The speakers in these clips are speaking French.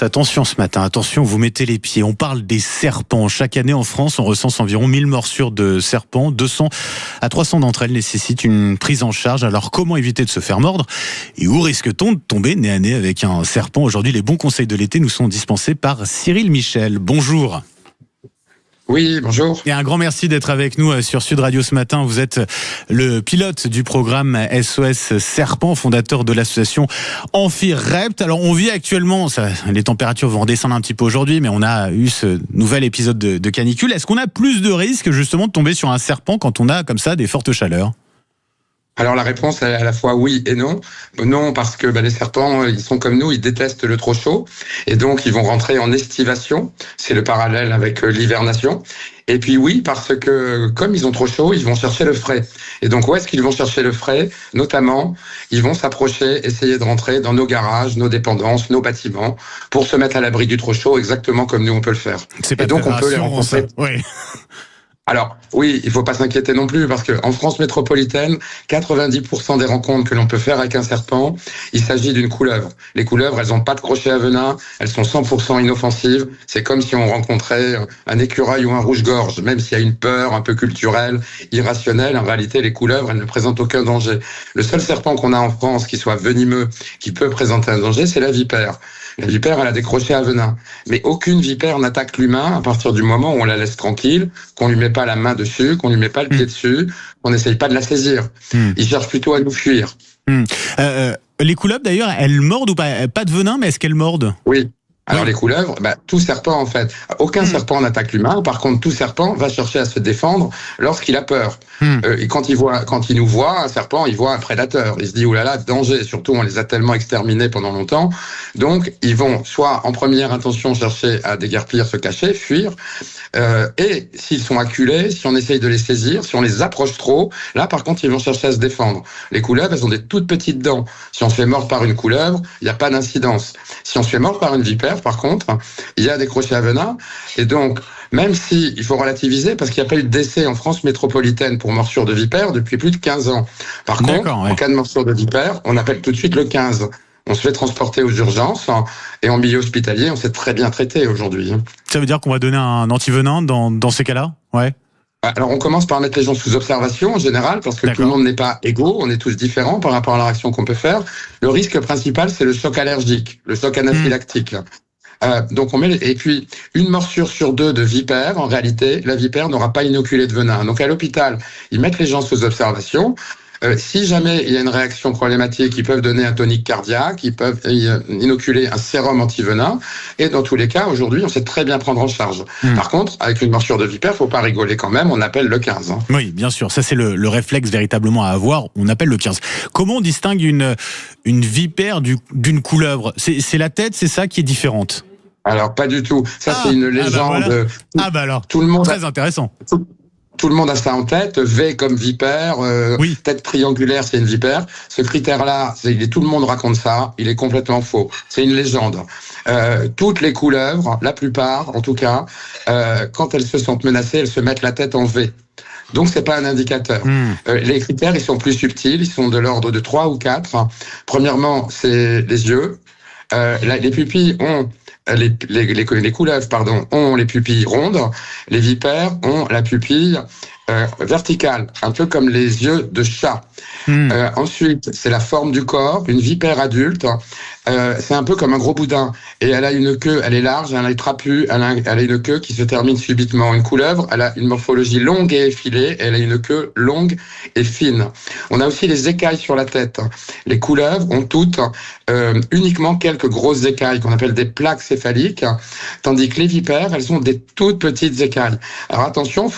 tous, attention ce matin, attention, vous mettez les pieds. On parle des serpents. Chaque année en France, on recense environ 1000 morsures de serpents. 200 à 300 d'entre elles nécessitent une prise en charge. Alors comment éviter de se faire mordre? Et où risque-t-on de tomber nez à nez avec un serpent? Aujourd'hui, les bons conseils de l'été nous sont dispensés par Cyril Michel. Bonjour. Oui, bonjour. Et un grand merci d'être avec nous sur Sud Radio ce matin. Vous êtes le pilote du programme SOS Serpent, fondateur de l'association Amphirept. Alors on vit actuellement, les températures vont redescendre un petit peu aujourd'hui, mais on a eu ce nouvel épisode de canicule. Est-ce qu'on a plus de risques justement de tomber sur un serpent quand on a comme ça des fortes chaleurs ? Alors la réponse est à la fois oui et non. Non, parce que les serpents, ils sont comme nous, ils détestent le trop chaud. Et donc, ils vont rentrer en estivation. C'est le parallèle avec l'hivernation. Et puis oui, parce que comme ils ont trop chaud, ils vont chercher le frais. Et donc, où est-ce qu'ils vont chercher le frais? Notamment, ils vont s'approcher, essayer de rentrer dans nos garages, nos dépendances, nos bâtiments, pour se mettre à l'abri du trop chaud, exactement comme nous, on peut le faire. Et donc, on peut les rencontrer. Oui. Alors, oui, il faut pas s'inquiéter non plus, parce que en France métropolitaine, 90% des rencontres que l'on peut faire avec un serpent, il s'agit d'une couleuvre. Les couleuvres, elles ont pas de crochet à venin, elles sont 100% inoffensives. C'est comme si on rencontrait un écureuil ou un rouge-gorge, même s'il y a une peur un peu culturelle, irrationnelle. En réalité, les couleuvres, elles ne présentent aucun danger. Le seul serpent qu'on a en France qui soit venimeux, qui peut présenter un danger, c'est la vipère. La vipère, elle a des crochets à venin. Mais aucune vipère n'attaque l'humain à partir du moment où on la laisse tranquille, qu'on lui met pas la main dessus, qu'on lui met pas le pied dessus, qu'on n'essaye pas de la saisir. Il cherche plutôt à nous fuir. Les couleuvres, d'ailleurs, elles mordent ou pas? Pas de venin, mais est-ce qu'elles mordent? Oui. Alors les couleuvres, tout serpent en fait, aucun serpent n'attaque l'humain. Par contre, tout serpent va chercher à se défendre lorsqu'il a peur. Et quand il nous voit, un serpent, il voit un prédateur. Il se dit oulala, danger. Surtout, on les a tellement exterminés pendant longtemps. Donc, ils vont soit en première intention chercher à déguerpir, se cacher, fuir. Et s'ils sont acculés, si on essaye de les saisir, si on les approche trop, là par contre, ils vont chercher à se défendre. Les couleuvres, elles ont des toutes petites dents. Si on se fait mordre par une couleuvre, il n'y a pas d'incidence. Si on se fait mordre par une vipère, par contre, il y a des crochets à venin. Et donc, même si il faut relativiser, parce qu'il n'y a pas eu de décès en France métropolitaine pour morsure de vipère depuis plus de 15 ans. Par contre, en cas de morsure de vipère, on appelle tout de suite le 15. On se fait transporter aux urgences et en milieu hospitalier, on s'est très bien traité aujourd'hui. Ça veut dire qu'on va donner un antivenin dans ces cas-là? Ouais. Alors, on commence par mettre les gens sous observation en général, parce que tout le monde n'est pas égaux, on est tous différents par rapport à la réaction qu'on peut faire. Le risque principal, c'est le choc allergique, le choc anaphylactique. Donc on met et puis une morsure sur 2 de vipère, en réalité, la vipère n'aura pas inoculé de venin. Donc à l'hôpital, ils mettent les gens sous observation. Si jamais il y a une réaction problématique, ils peuvent donner un tonique cardiaque, ils peuvent inoculer un sérum antivenin. Et dans tous les cas, aujourd'hui, on sait très bien prendre en charge. Par contre, avec une morsure de vipère, faut pas rigoler quand même, on appelle le 15. Oui, bien sûr. Ça, c'est le réflexe véritablement à avoir. On appelle le 15. Comment on distingue une vipère d'une couleuvre? C'est la tête, c'est ça qui est différente? Alors, pas du tout. Ça, c'est une légende. Alors, tout le monde très intéressant. Tout le monde a ça en tête. V comme vipère, tête triangulaire, c'est une vipère. Ce critère-là, tout le monde raconte ça. Il est complètement faux. C'est une légende. Toutes les couleuvres, la plupart, en tout cas, quand elles se sentent menacées, elles se mettent la tête en V. Donc, c'est pas un indicateur. Les critères, ils sont plus subtils. Ils sont de l'ordre de 3 ou 4. Premièrement, c'est les yeux. Les pupilles ont... Les couleuvres, ont les pupilles rondes. Les vipères ont la pupille verticale, un peu comme les yeux de chat. Ensuite, c'est la forme du corps. Une vipère adulte, c'est un peu comme un gros boudin. Et elle a une queue, elle est large, elle est trapue, elle a une queue qui se termine subitement. Une couleuvre, elle a une morphologie longue et effilée, elle a une queue longue et fine. On a aussi les écailles sur la tête. Les couleuvres ont toutes uniquement quelques grosses écailles qu'on appelle des plaques céphaliques, tandis que les vipères, elles ont des toutes petites écailles. Alors attention,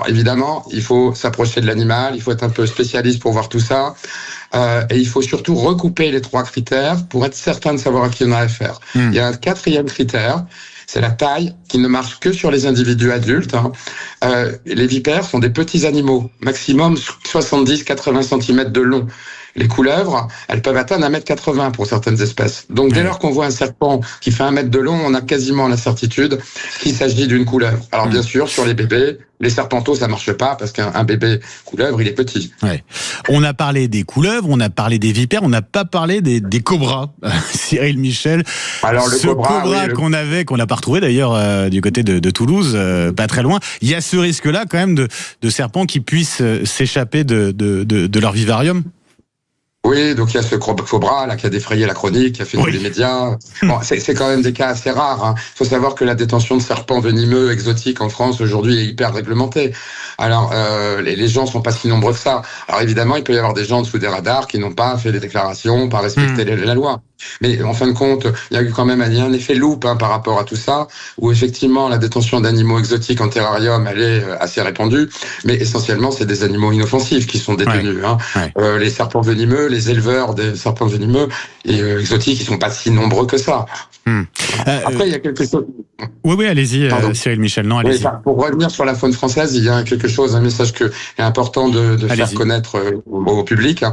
évidemment, il faut s'approcher de l'animal, il faut être un peu spécialiste pour voir tout ça. Et il faut surtout recouper les 3 critères pour être certain de savoir à qui on a affaire. Il y a un 4e critère, c'est la taille, qui ne marche que sur les individus adultes. Les vipères sont des petits animaux, maximum 70-80 cm de long. Les couleuvres, elles peuvent atteindre 1,80 m pour certaines espèces. Donc dès lors qu'on voit un serpent qui fait 1 mètre de long, on a quasiment la certitude qu'il s'agit d'une couleuvre. Alors bien sûr, sur les bébés, les serpenteaux, ça marche pas parce qu'un bébé couleuvre, il est petit. Ouais. On a parlé des couleuvres, on a parlé des vipères, on n'a pas parlé des cobras. Cyril Michel, alors, le cobra oui, qu'on n'a pas retrouvé d'ailleurs du côté de Toulouse, pas très loin. Il y a ce risque-là quand même de serpents qui puissent s'échapper de leur vivarium. Oui, donc il y a ce cobra là qui a défrayé la chronique, qui a fait tous les médias. Bon, c'est quand même des cas assez rares. Hein. Il faut savoir que la détention de serpents venimeux exotiques en France aujourd'hui est hyper réglementée. Alors les gens sont pas si nombreux que ça. Alors évidemment, il peut y avoir des gens dessous des radars qui n'ont pas fait des déclarations, pas respecté la loi. Mais en fin de compte, il y a eu quand même un effet loupe par rapport à tout ça, où effectivement la détention d'animaux exotiques en terrarium, elle est assez répandue, mais essentiellement c'est des animaux inoffensifs qui sont détenus. Les serpents venimeux, les éleveurs des serpents venimeux et exotiques, ils sont pas si nombreux que ça. Après, il y a quelque chose. Oui, allez-y, Cyril Michel. Non, allez-y. Pour revenir sur la faune française, il y a un message qui est important de faire connaître au public.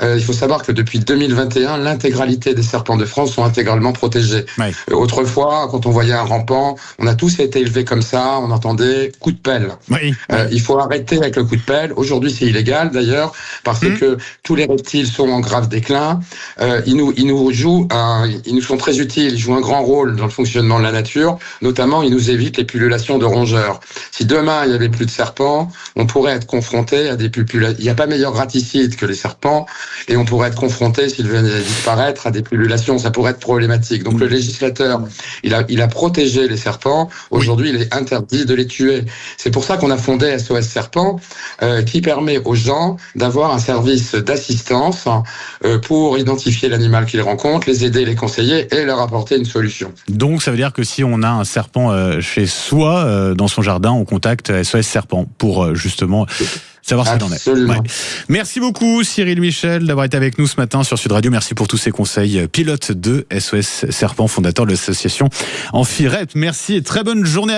Il faut savoir que depuis 2021, l'intégralité des serpents de France sont intégralement protégés. Autrefois, quand on voyait un rampant, on a tous été élevés comme ça, on entendait coup de pelle. Il faut arrêter avec le coup de pelle. Aujourd'hui, c'est illégal d'ailleurs, parce que tous les reptiles sont en grave déclin. Ils nous sont très utiles, ils jouent un grand rôle dans le fonctionnement de la nature. Notamment, ils nous évitent les pullulations de rongeurs. Si demain, il n'y avait plus de serpents, on pourrait être confronté à des pullulations. Il n'y a pas meilleur graticide que les serpents, et on pourrait être confronté, s'ils venaient disparaître, à des pullulations. Ça pourrait être problématique. Donc le législateur, il a protégé les serpents. Aujourd'hui, il est interdit de les tuer. C'est pour ça qu'on a fondé SOS Serpent, qui permet aux gens d'avoir un service d'assistance pour identifier l'animal qu'ils rencontrent, les aider, les conseiller et leur apporter une solution. Donc ça veut dire que si on a un serpent chez soi, dans son jardin, on contacte SOS Serpent pour justement savoir ce qu'il en est. Merci beaucoup Cyril Michel d'avoir été avec nous ce matin sur Sud Radio. Merci pour tous ces conseils. Pilote de SOS Serpent, fondateur de l'association AmphiRep. Merci et très bonne journée.